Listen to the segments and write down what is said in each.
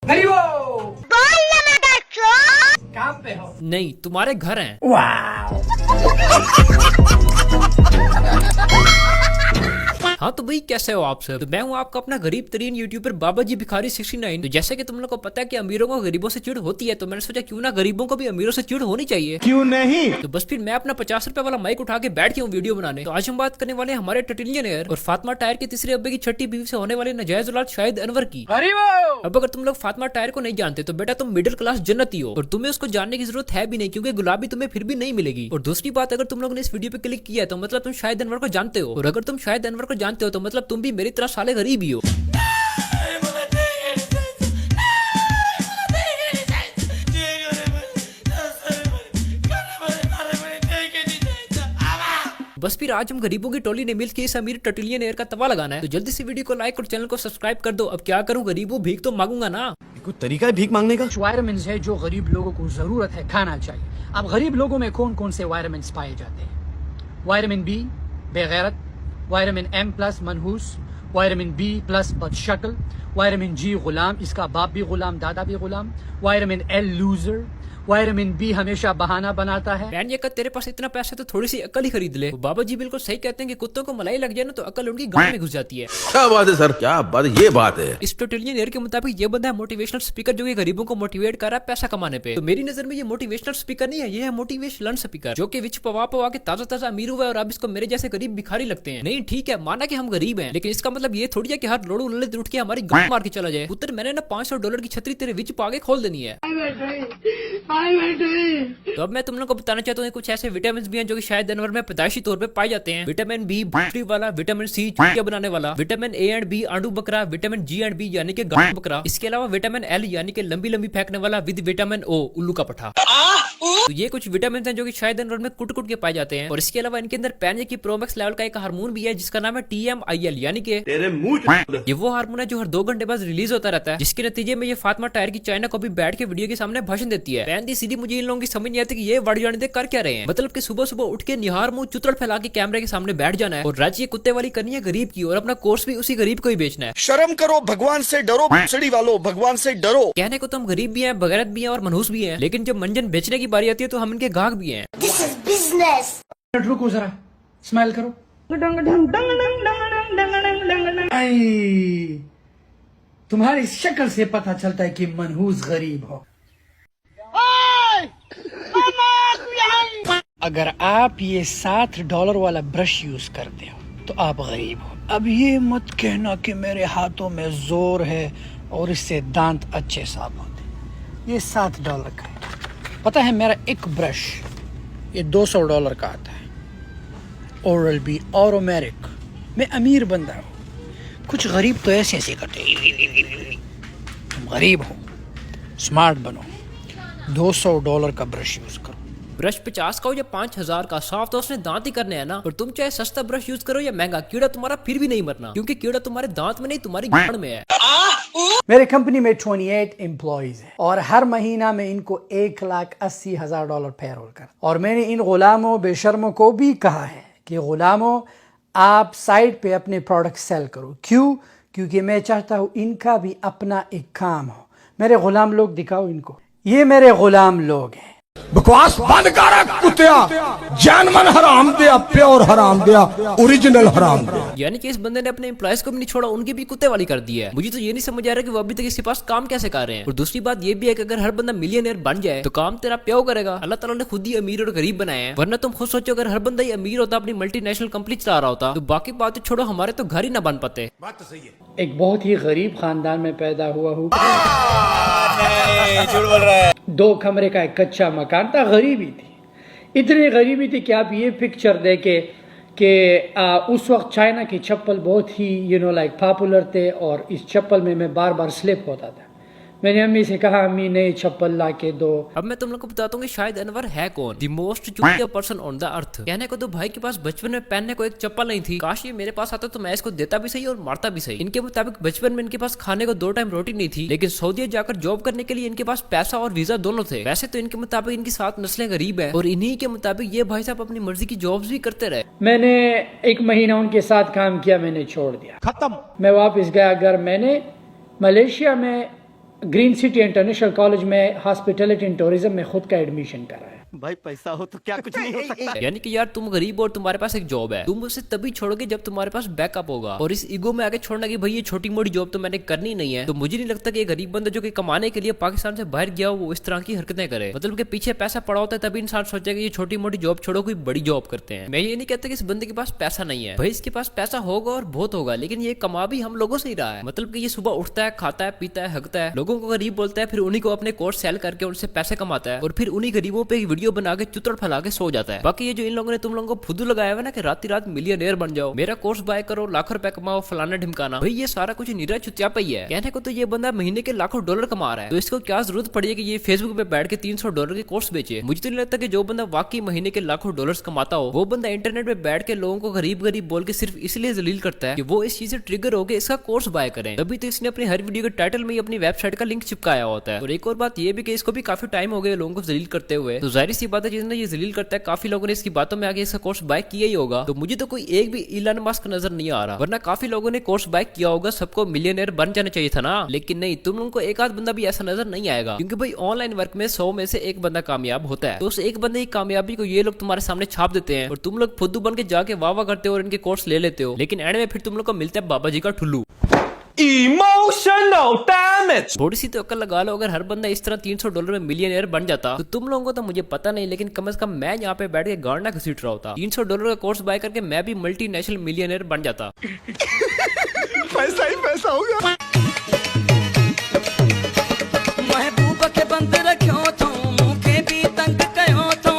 गरीबों काम पे हो? नहीं, तुम्हारे घर हैं। हाँ तो भाई कैसे हो आप सब। तो मैं हूँ आपका अपना गरीब तरीन यूट्यूबर बाबा जी भिखारी 69। तो जैसे कि तुम लोग को पता है कि अमीरों को गरीबों से चिढ़ होती है, तो मैंने सोचा क्यों ना गरीबों को भी अमीरों से चिढ़ होनी चाहिए, क्यों नहीं। तो बस फिर मैं अपना 50 रुपए वाला माइक उठा के बैठ गया हूँ वीडियो बनाने। तो आज हम बात करने वाले हैं हमारे टटिलियनेयर और फातिमा टायर के तीसरे अब्बे की छठी बीवी से होने वाले नाजायज औलाद शाहिद अनवर की। अब अगर तुम लोग फातिमा टायर को नहीं जानते तो बेटा तुम मिडिल क्लास जन्नती हो और तुम्हें उसको जानने की जरूरत है भी नहीं, क्योंकि गुलाबी तुम्हें फिर भी नहीं मिलेगी। और दूसरी बात, अगर तुम लोगों ने इस वीडियो पे क्लिक किया है तो मतलब तुम शाहिद अनवर को जानते हो, और अगर तुम शाहिद अनवर को जानते हो तो मतलब तुम भी मेरी तरह साले गरीब ही हो। बस फिर आज हम गरीबों की टोली ने मिलकर इस अमीर टटिलियनेयर का तवा लगाना है। तो जल्दी से वीडियो को लाइक और चैनल को सब्सक्राइब कर दो। अब क्या करूं, गरीबों भीख तो मांगूंगा ना। कोई तरीका है भीख मांगने का? वायरमेंट्स है जो गरीब लोगों को जरूरत है खाना चाहिए। अब गरीब लोगों में कौन कौन से वायरमेंट्स पाए जाते हैं? वायरमिन बी बेगैरत, वायरमिन एम प्लस मनहूस, वायरमिन बी प्लस बदशक्ल, वायरमिन जी गुलाम, इसका बाप भी गुलाम दादा भी गुलाम, वायरमिन एल लूजर, वायरमिन बी हमेशा बहाना बनाता है। बहन ये कर तेरे पास इतना पैसा तो थोड़ी सी अकल ही खरीद ले। बाबा जी बिल्कुल सही कहते हैं कि कुत्तों को मलाई लग जाए ना तो अकल उनकी गांव में घुस जाती है। क्या बात है सर, क्या बात है, ये बात है। इस टटिलियनेयर के मुताबिक ये बंदा है मोटिवेशनल स्पीकर जो कि गरीबों को मोटिवेट कर रहा है पैसा कमाने पे। तो मेरी नजर में ये मोटिवेशनल स्पीकर नहीं है, ये है मोटिवेशनल स्पीकर, जो कि विच पवा पवा के ताजा ताजा अमीर हुआ है और अब इसको मेरे जैसे गरीब भिखारी लगते हैं। नहीं ठीक है, माना कि हम गरीब हैं, लेकिन इसका मतलब ये थोड़ी है कि हर लोड़ू ललित उठ के हमारी गांव मार के चला जाए। पुत्र मैंने ना $500 की छतरी तेरे विच पागे खोल देनी है। तो अब मैं तुम लोग को बताना चाहता हूँ कुछ ऐसे विटामिन भी हैं जो कि शायद अनवर में पैदाइशी तौर पे पाए जाते हैं। विटामिन बी बैटरी वाला, विटामिन सी चूतिया बनाने वाला, विटामिन ए एंड बी आंडू बकरा, विटामिन जी एंड बी यानी कि गांव बकरा। इसके अलावा विटामिन एल यानी कि लंबी लंबी फेंकने वाला, विद विटामिन ओ उल्लू का पठा। तो ये कुछ विटामिन हैं जो कि शायद अनवर में कुट कुट के पाए जाते हैं। और इसके अलावा इनके अंदर पैनिया की प्रोमैक्स लेवल का एक हार्मोन भी है जिसका नाम है TMIL, यानी कि ये वो हार्मोन है जो हर 2 घंटे बाद रिलीज होता रहता है, जिसके नतीजे में ये फातिमा टायर की चाइना को भी बैठ के वीडियो के सामने भाषण देती है। पैन दी सीधी मुझे इन लोगों की समझ नहीं आती कि ये वड़ जाने दे कर क्या रहे हैं। मतलब कि सुबह सुबह उठ के निहार मुंह चुतड़ फैला के कैमरे के सामने बैठ जाना है और राज्य कुत्ते वाली करनी है गरीब की, और अपना कोर्स भी उसी गरीब को ही बेचना है। शर्म करो, भगवान से डरो, सड़ी वालों भगवान से डरो। कहने को तो हम गरीब भी हैं, बगैरत भी हैं और मनहूस भी हैं, लेकिन जब मंजन बेचने की बारी आती है तो हम इनके गाहक भी हैं। This is business. रुको जरा, स्माइल करो। आई, तुम्हारी शक्ल से पता चलता है कि मनहूस गरीब हो। अगर आप ये $7 वाला ब्रश यूज करते हो तो आप गरीब हो। अब ये मत कहना कि मेरे हाथों में जोर है और इससे दांत अच्छे साफ होते। ये $7 का है। पता है मेरा एक ब्रश ये $200 का आता है। ओरल बी ऑरोमेरिक। मैं अमीर बंदा हूँ, कुछ गरीब तो ऐसे ऐसे करते हैं। तुम गरीब हो, स्मार्ट बनो, $200 का ब्रश यूज करो। ब्रश 50 का हो या 5000 का, साफ तो उसने दांत ही करने हैं ना। और तुम चाहे सस्ता ब्रश यूज करो या महंगा, कीड़ा तुम्हारा फिर भी नहीं मरना, क्योंकि कीड़ा तुम्हारे दांत में नहीं तुम्हारी गांड में है। मेरे कंपनी में 28 एम्प्लॉइज हैं और हर महीना में इनको $1,80,000 पेरोल कर। और मैंने इन गुलामों बेशर्मों को भी कहा है कि गुलामों आप साइड पे अपने प्रोडक्ट सेल करो। क्यों? क्योंकि मैं चाहता हूँ इनका भी अपना एक काम हो। मेरे गुलाम लोग दिखाओ इनको, ये मेरे गुलाम लोग हैं। बकवास बंद कर कुत्तिया, जान मन हराम दिया, प्योर हराम दिया, ओरिजिनल हराम दिया। यानी कि इस बंदे ने अपने एम्प्लॉयज को भी नहीं छोड़ा, उनकी भी कुत्ते वाली कर दी है। मुझे तो ये नहीं समझ आ रहा कि वो अभी तक इसके पास काम कैसे कर रहे हैं। और दूसरी बात ये भी है कि अगर हर बंदा मिलियनेयर बन जाए तो काम तेरा प्यो करेगा। अल्लाह ताला ने खुद ही अमीर और गरीब बनाए हैं, वरना तुम खुद सोचो अगर हर बंदा ही अमीर होता, अपनी मल्टीनेशनल कंपनी चला रहा होता, तो बाकी बातें छोड़ो हमारे तो घर ही ना बन पाते। बात तो सही है। एक बहुत ही गरीब खानदान में पैदा हुआ हूँ। झूठ बोल रहा है। 2 कमरे का एक कच्चा मकान था। गरीबी थी, इतनी गरीबी थी कि आप ये पिक्चर देखे कि उस वक्त चाइना की चप्पल बहुत ही लाइक पॉपुलर थे और इस चप्पल में मैं बार बार स्लिप होता था। मैंने अम्मी से कहा अम्मी नई चप्पल ला के दो। अब मैं तुम लोग को बताता हूँ कि शायद अनवर है कौन, द मोस्ट चूतिया पर्सन ऑन द अर्थ। कहने को तो भाई के पास बचपन में पहनने को एक चप्पल नहीं थी, काश ये मेरे पास आता तो मैं इसको देता भी सही और मारता भी सही। इनके मुताबिक बचपन में इनके पास खाने को 2 टाइम रोटी नहीं थी, लेकिन सऊदी जाकर जॉब करने के लिए इनके पास पैसा और वीजा दोनों थे। वैसे तो इनके मुताबिक इनकी 7 नस्लें गरीब है और इन्हीं के मुताबिक ये भाई साहब अपनी मर्जी की जॉब्स भी करते रहे। मैंने 1 महीना उनके साथ काम किया, मैंने छोड़ दिया, खत्म। मैं वापस गया घर। मैंने मलेशिया में ग्रीन सिटी इंटरनेशनल कॉलेज में हॉस्पिटैलिटी एंड टूरिज्म में खुद का एडमिशन करा है। भाई पैसा हो तो क्या कुछ नहीं हो सकता। यानी कि यार तुम गरीब और तुम्हारे पास एक जॉब है, तुम उसे तभी छोड़ोगे जब तुम्हारे पास बैकअप होगा। और इस ईगो में आगे छोड़ना कि भाई ये छोटी मोटी जॉब तो मैंने करनी नहीं है, तो मुझे नहीं लगता कि ये गरीब बंदा जो कि कमाने के लिए पाकिस्तान से बाहर गया वो इस तरह की हरकतें करे। मतलब के पीछे पैसा पड़ा होता है तभी इंसान सोचेगा ये छोटी मोटी जॉब छोड़ो कोई बड़ी जॉब करते हैं। मैं ये नहीं कहता कि इस बंदे के पास पैसा नहीं है, भाई इसके पास पैसा होगा और बहुत होगा, लेकिन ये कमा भी हम लोगों से ही रहा है। मतलब कि ये सुबह उठता है, खाता है, पीता है, हकता है, लोगों को गरीब बोलता है, फिर उन्हीं को अपने कोर्स सेल करके उनसे पैसे कमाता है और फिर उन्हीं गरीबों पे वीडियो बना के चुतड़ फैला के सो जाता है। बाकी ये जो इन लोगों ने तुम लोगों को फुद्दू लगाया हुआ ना कि रात रात मिलियनेयर बन जाओ, मेरा कोर्स बाय करो, लाखों रुपए कमाओ, फलाना ढिमकाना, भाई ये सारा कुछ निरा चुतियापा ही है। कहने को तो ये बंदा महीने के लाखों डॉलर कमा रहा है, तो इसको क्या जरूरत पड़ी है कि ये फेसबुक पे बैठ के $300 के कोर्स बेचे। मुझे तो नहीं लगता कि जो बंदा वाकई महीने के लाखों डॉलर्स कमाता हो वो बंदा इंटरनेट पे बैठ के लोगों को गरीब गरीब बोल के सिर्फ इसलिए जलील करता है कि वो इस चीज से ट्रिगर हो गए इसका कोर्स बाय करें। तभी तो इसने अपनी हर वीडियो के टाइटल में ही अपनी वेबसाइट का लिंक चिपकाया होता है। और एक और बात ये भी कि इसको भी काफी टाइम हो गया लोगों को जलील करते हुए, तो जाहिर सी बात है जिसने ये जलील करता है काफी लोगों ने इसकी बातों में आगे इसका कोर्स बाय किया ही होगा। तो मुझे तो कोई एक भी इलन मस्क नजर नहीं आ रहा, वरना काफी लोगों ने कोर्स बाय किया होगा, सबको मिलियनेयर बन जाना चाहिए था ना। लेकिन नहीं, तुम लोगों को एक आध बंदा भी ऐसा नजर नहीं आएगा, क्योंकि भाई ऑनलाइन वर्क में 100 में से एक बंदा कामयाब होता है, तो उस एक बंदे की कामयाबी को ये लोग तुम्हारे सामने छाप देते हैं और तुम लोग फुद्दू बन के जाके वाह करते हो और इनके कोर्स ले लेते हो, लेकिन एंड में फिर तुम लोग को मिलता है बाबा जी का ठुल्लू। Emotional damage। थोड़ी सी तो अक्ल लगा लो, अगर हर बंदा इस तरह $300 में मिलियनेयर बन जाता तो तुम लोगों को तो मुझे पता नहीं, लेकिन कम से कम मैं यहाँ पे बैठ के गांडा घसीट रहा होता। $300 का कोर्स बाय करके मैं भी मल्टीनेशनल मिलियनेयर बन जाता। पैसा ही पैसा हो गया। महबूब के बंद रखियो तो मुखे भी तंग कयो तो,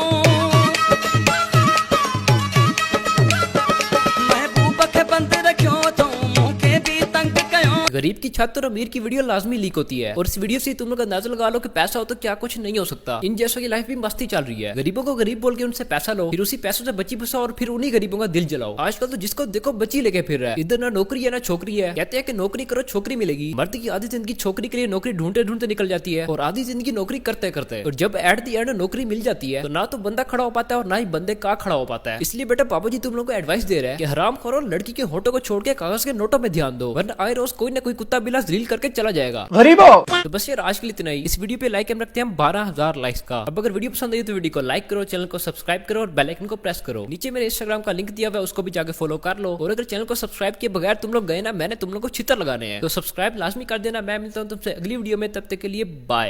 महबूब के बंद रखियो तो मुखे भी तंग कयो। गरीब की छत और अमीर की वीडियो लाजमी लीक होती है, और इस वीडियो से तुम लोग अंदाजा लगा लो कि पैसा हो तो क्या कुछ नहीं हो सकता। इन जैसों की लाइफ भी मस्ती चल रही है, गरीबों को गरीब बोल के उनसे पैसा लो, फिर उसी पैसों से बची बसाओ और फिर उन्हीं गरीबों का दिल जलाओ। आजकल तो जिसको देखो बच्ची लेके फिर रहा है, इधर ना नौकरी है ना छोकरी है। कहते हैं कि नौकरी करो छोकरी मिलेगी, मर्द की आधी जिंदगी छोकरी के लिए नौकरी ढूंढते ढूंढते निकल जाती है और आधी जिंदगी नौकरी करते करते, और जब एट दी एंड नौकरी मिल जाती है तो ना तो बंदा खड़ा हो पाता है और ना ही बंदे का खड़ा हो पाता है। इसलिए बेटा बाबा जी तुम लोग को एडवाइस दे रहे हैं कि हराम करो, लड़की के होठों को छोड़ के कागज के नोटों में ध्यान दो, वरना आए रोज कोई ना कोई कुत्ता बिला जलील करके चला जाएगा। गरीबों, तो बस यार आज के लिए इतना ही। इस वीडियो पे लाइक हम रखते हैं 12,000 लाइक्स का। अब अगर वीडियो पसंद आई तो वीडियो को लाइक करो, चैनल को सब्सक्राइब करो और बेल आइकन को प्रेस करो। नीचे मेरे इंस्टाग्राम का लिंक दिया हुआ है, उसको भी जाके फॉलो कर लो। और अगर चैनल को सब्सक्राइब किए बगैर तुम लोग गए ना, मैंने तुम लोग को छितर लगाने हैं, तो सब्सक्राइब लाजमी कर देना। मैं मिलता हूँ तुमसे अगली वीडियो में, तब तक के लिए बाय।